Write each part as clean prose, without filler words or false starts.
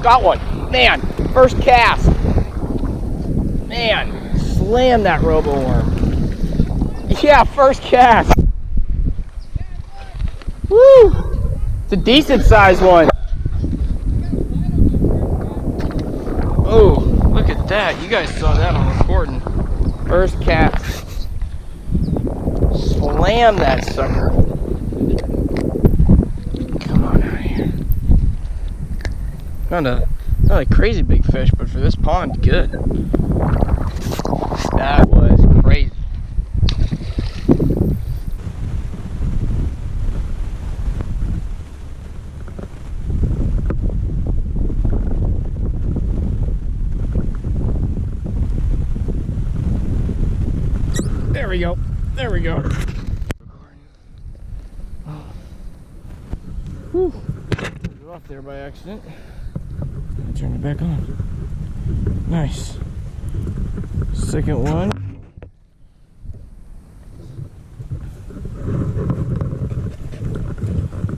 got one. Man, first cast. Man, slam that robo worm. Yeah, first cast. Woo! It's a decent sized one. Oh, look at that. You guys saw that on recording. First cast. Slam that sucker. Come on out of here. Not a crazy big fish, but for this pond, good. That was crazy. There we go. There we go. Whew. Put it off there by accident. Turn it back on. Nice. Second one.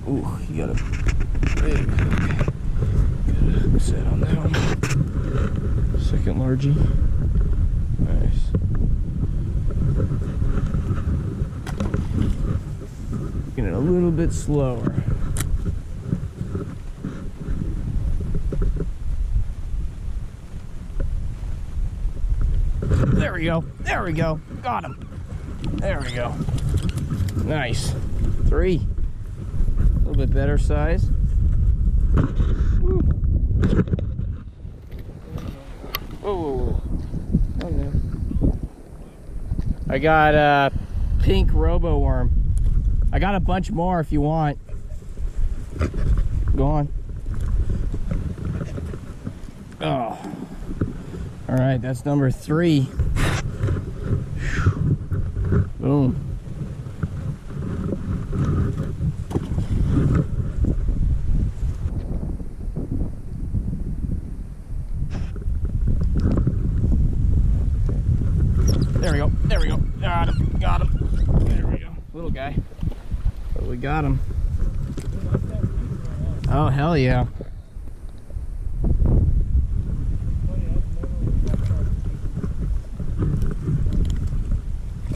Ooh, you got a big hook. Got a hook set on that one. Second largie. Nice. Getting a little bit slower. There we go. There we go. Got him. There we go. Nice. 3. A little bit better size. Woo. Oh. Oh no. I got a pink robo worm. I got a bunch more if you want. Go on. Oh. All right, that's number 3. Boom. There we go. There we go. Got him. Got him. There we go. Little guy. But we got him. Oh, hell yeah.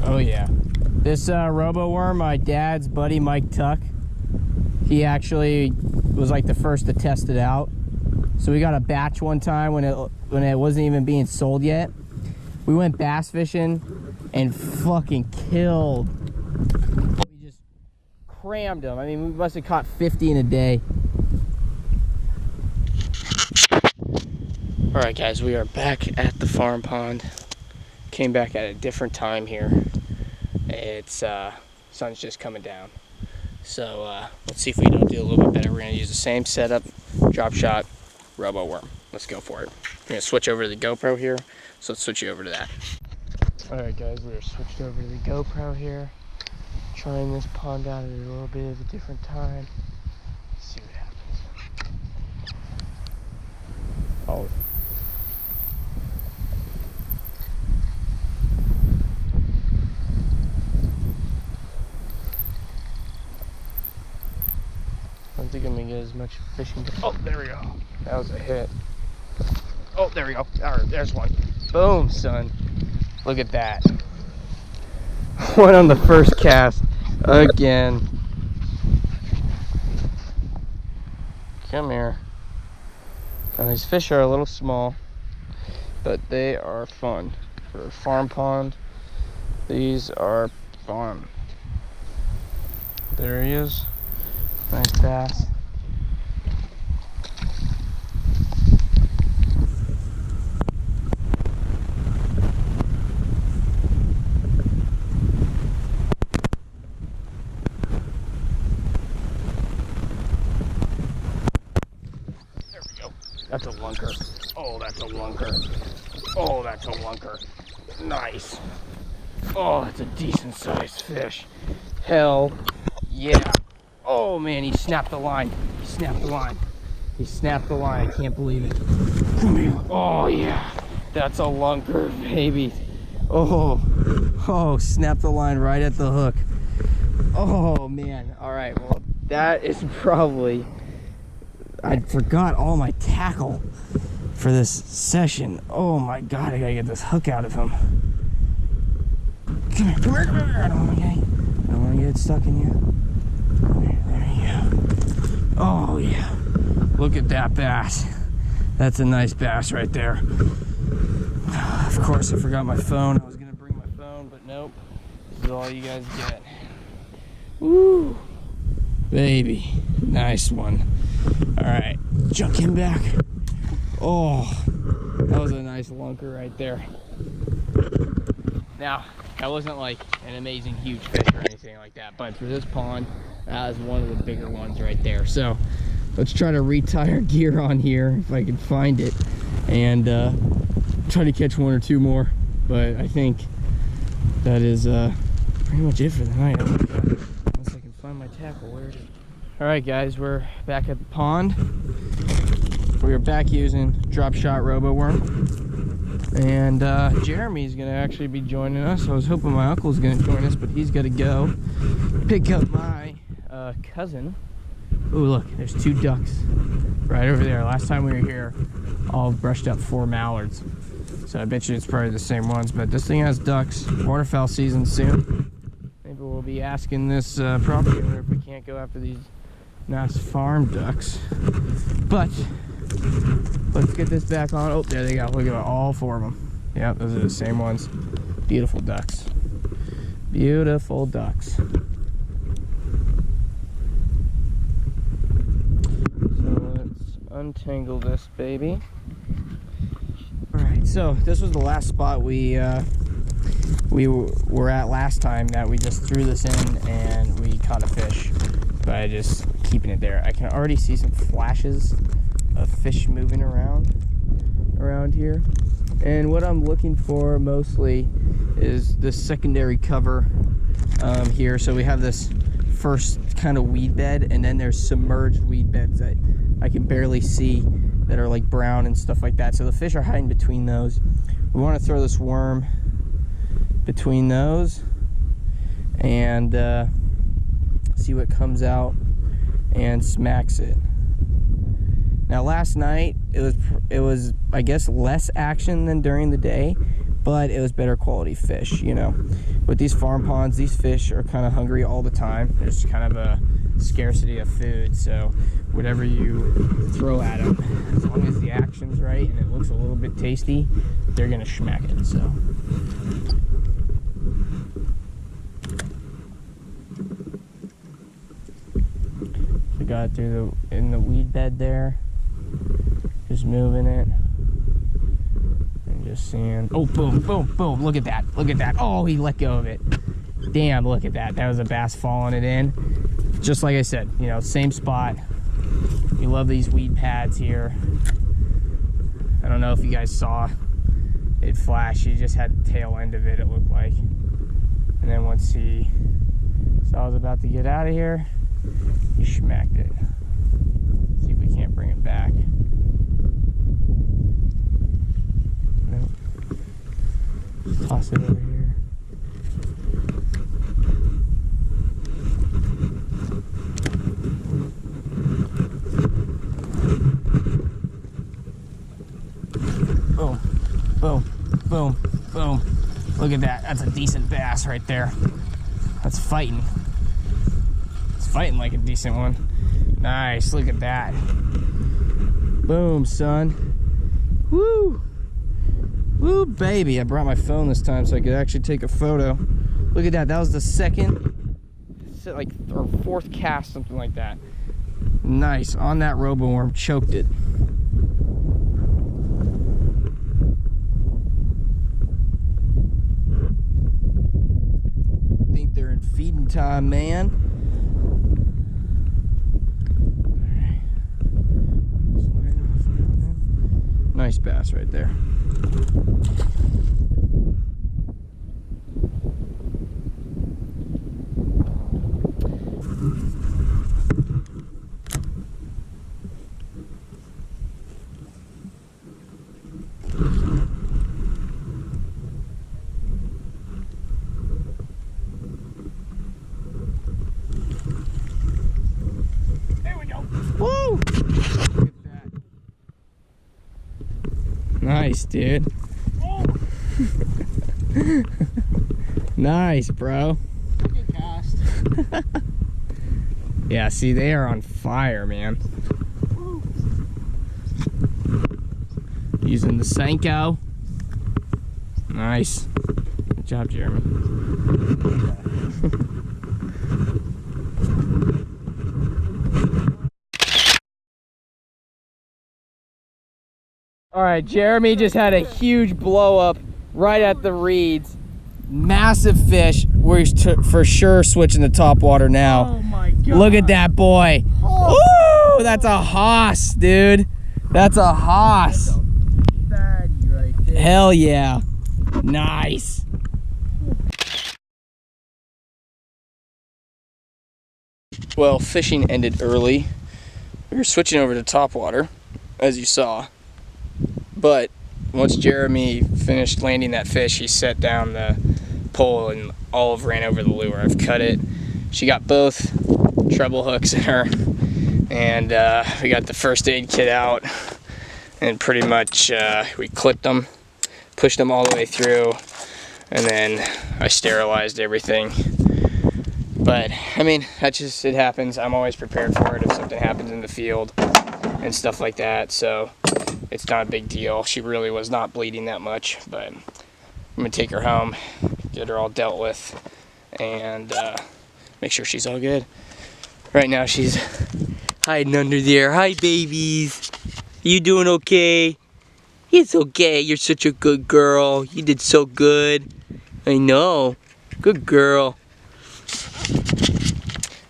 Oh yeah. This robo worm, my dad's buddy Mike Tuck, he actually was like the first to test it out. So we got a batch one time when it wasn't even being sold yet. We went bass fishing and fucking killed. We just crammed them. I mean, we must have caught 50 in a day. All right, guys, we are back at the farm pond. Came back at a different time here. It's sun's just coming down, so let's see if we don't do a little bit better. We're gonna use the same setup, drop shot, robo worm. Let's go for it. We're gonna switch over to the GoPro here, so let's switch you over to that. All right, guys, we're switched over to the GoPro here, trying this pond out at a little bit of a different time. Let's see what happens. Oh. I don't think I'm gonna get as much fishing. Oh, there we go. That was a hit. Oh, there we go. All right, there's one. Boom, son. Look at that. One on the first cast again. Come here. Now, these fish are a little small, but they are fun. For a farm pond, these are fun. There he is. Nice bass. There we go. That's a lunker. Oh, that's a lunker. Oh, that's a lunker. Nice. Oh, that's a decent sized fish. Hell yeah. Oh man, he snapped the line. He snapped the line. He snapped the line. I can't believe it. Come here. Oh yeah. That's a lunker, baby. Oh, snapped the line right at the hook. Oh man. All right, well, that is probably, I forgot all my tackle for this session. Oh my god, I gotta get this hook out of him. Come here, come here, come here. I don't want to get stuck in you. There you go. Oh yeah. Look at that bass. That's a nice bass right there. Of course, I forgot my phone. I was gonna bring my phone, but nope. This is all you guys get. Woo! Baby. Nice one. Alright, chuck him back. Oh, that was a nice lunker right there. Now, that wasn't like an amazing huge fish or anything like that, but for this pond, that was one of the bigger ones right there. So, let's try to retie our gear on here if I can find it, and try to catch one or two more. But I think that is pretty much it for the night. Unless I can find my tackle. Where is it? Alright guys, we're back at the pond. We are back using drop shot robo worm, and Jeremy's gonna actually be joining us. I was hoping my uncle's gonna join us, but he's gotta go pick up my cousin. Oh look, there's 2 ducks right over there. Last time we were here, all brushed up 4 mallards, so I bet you it's probably the same ones. But this thing has ducks. Waterfowl season soon. Maybe we'll be asking this property owner if we can't go after these nice farm ducks. But let's get this back on. Oh, there they go. Look at all 4 of them. Yep, those are the same ones. Beautiful ducks. Beautiful ducks. So let's untangle this baby. Alright, so this was the last spot we were at last time that we just threw this in and we caught a fish by just keeping it there. I can already see some flashes of fish moving around here, and what I'm looking for mostly is this secondary cover here. So we have this first kind of weed bed, and then there's submerged weed beds that I can barely see that are like brown and stuff like that. So the fish are hiding between those. We want to throw this worm between those and see what comes out and smacks it. Now last night it was I guess less action than during the day, but it was better quality fish. You know, with these farm ponds, these fish are kind of hungry all the time. There's kind of a scarcity of food, so whatever you throw at them, as long as the action's right and it looks a little bit tasty, they're gonna smack it. So we got through in the weed bed there, just moving it and just seeing. Oh, boom, boom, boom! Look at that! Look at that! Oh, he let go of it. Damn! Look at that! That was a bass following it in. Just like I said, you know, same spot. We love these weed pads here. I don't know if you guys saw it flash. He just had the tail end of it, it looked like. And then once he saw I was about to get out of here, he smacked it. See if we can't bring it back. Nope. Toss it over here. Boom, boom, boom, boom. Look at that. That's a decent bass right there. That's fighting. It's fighting like a decent one. Nice. Look at that. Boom, son. Woo. Woo, baby. I brought my phone this time so I could actually take a photo. Look at that. That was the second, like, or fourth cast, something like that. Nice. On that robo worm. Choked it. They're in feeding time, man. Nice bass right there. Woo! Nice, dude. Nice, bro. Good cast. Yeah, see, they are on fire, man. Using the Senko. Nice. Good job, Jeremy. All right, Jeremy just had a huge blow up right at the reeds. Massive fish. We're for sure switching to top water now. Oh my god. Look at that boy. Oh. Ooh, that's a hoss, dude. That's a hoss. That's a fatty right there. Hell yeah. Nice. Well, fishing ended early. We were switching over to topwater, as you saw. But once Jeremy finished landing that fish, he set down the pole and Olive ran over the lure. I've cut it. She got both treble hooks in her. And we got the first aid kit out. And pretty much we clipped them, pushed them all the way through, and then I sterilized everything. But I mean, that just, it happens. I'm always prepared for it if something happens in the field and stuff like that, so it's not a big deal. She really was not bleeding that much, but I'm gonna take her home, get her all dealt with, and make sure she's all good. Right now she's hiding under there. Hi, babies. You doing okay? It's okay. You're such a good girl. You did so good. I know. Good girl.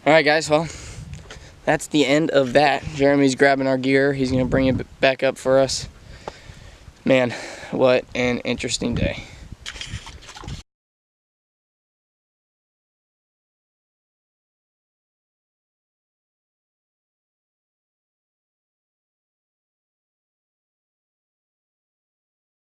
Alright guys, well, that's the end of that. Jeremy's grabbing our gear. He's going to bring it back up for us. Man, what an interesting day.